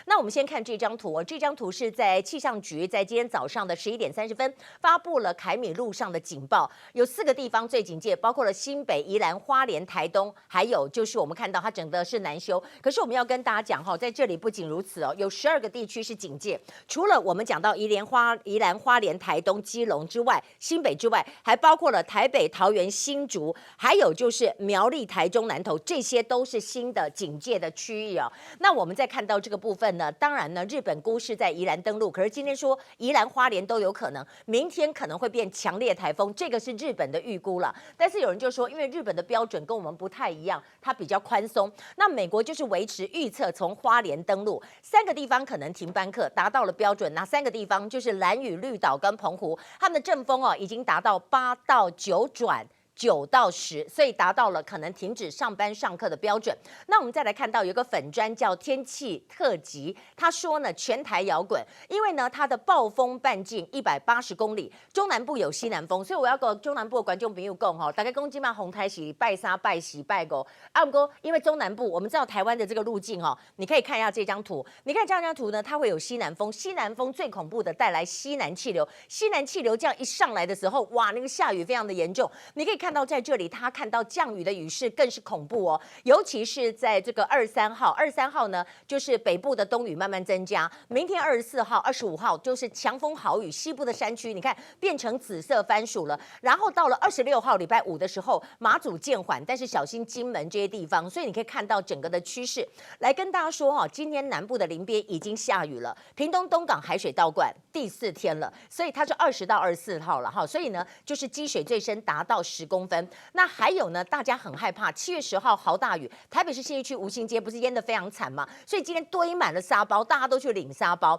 那我们先看这张图哦，这张图是在气象局在今天早上的11点30分发布了凯米路上的警报，有4个地方最警戒，包括了新北、宜兰、花莲、台东，还有就是我们看到它整个是南修。可是我们要跟大家讲哈，在这里不仅如此哦，有12个地区是警戒，除了我们讲到宜兰、花莲、台东、基隆之外，新北之外，还包括了台北、桃园、新竹，还有就是苗栗、台中、南投，这些都是新的警戒的区域哦。那我们再看到这个部分呢，当然呢，日本估是在宜兰登陆，可是今天说宜兰、花莲都有可能，明天可能会变强烈台风，这个是日本的预估了。但是有人就说，因为日本的标准跟我们不太一样，它比较宽松。那美国就是维持预测从花莲登陆，3个地方可能停班课，达到了标准。哪3个地方？就是兰屿、绿岛跟澎湖，他们的阵风哦已经达到8到9转。9到10，所以达到了可能停止上班上课的标准。那我们再来看到有一个粉专叫天气特辑，他说呢全台摇滚，因为呢它的暴风半径180公里，中南部有西南风，所以我要跟中南部的观众朋友讲哈，大概公鸡嘛红台喜拜三拜喜拜狗啊，不过因为中南部我们知道台湾的这个路径哦，你可以看一下这张图，你看这张图呢，它会有西南风，西南风最恐怖的带来西南气流，西南气流这样一上来的时候，哇，那个下雨非常的严重，你可以看到在这里，他看到降雨的雨势更是恐怖哦，尤其是在这个23号呢，就是北部的东雨慢慢增加，明天24号、25号就是强风豪雨，西部的山区你看变成紫色番薯了，然后到了26号礼拜五的时候，马祖渐缓，但是小心金门这些地方，所以你可以看到整个的趋势。来跟大家说哈，今天南部的林边已经下雨了，屏东东港海水倒灌第4天了，所以它是20到24号了哈，所以呢就是积水最深达到10公分。那还有呢，大家很害怕7月10号豪大雨，台北市信义区吴兴街不是淹得非常惨嘛，所以今天堆满了沙包，大家都去领沙包。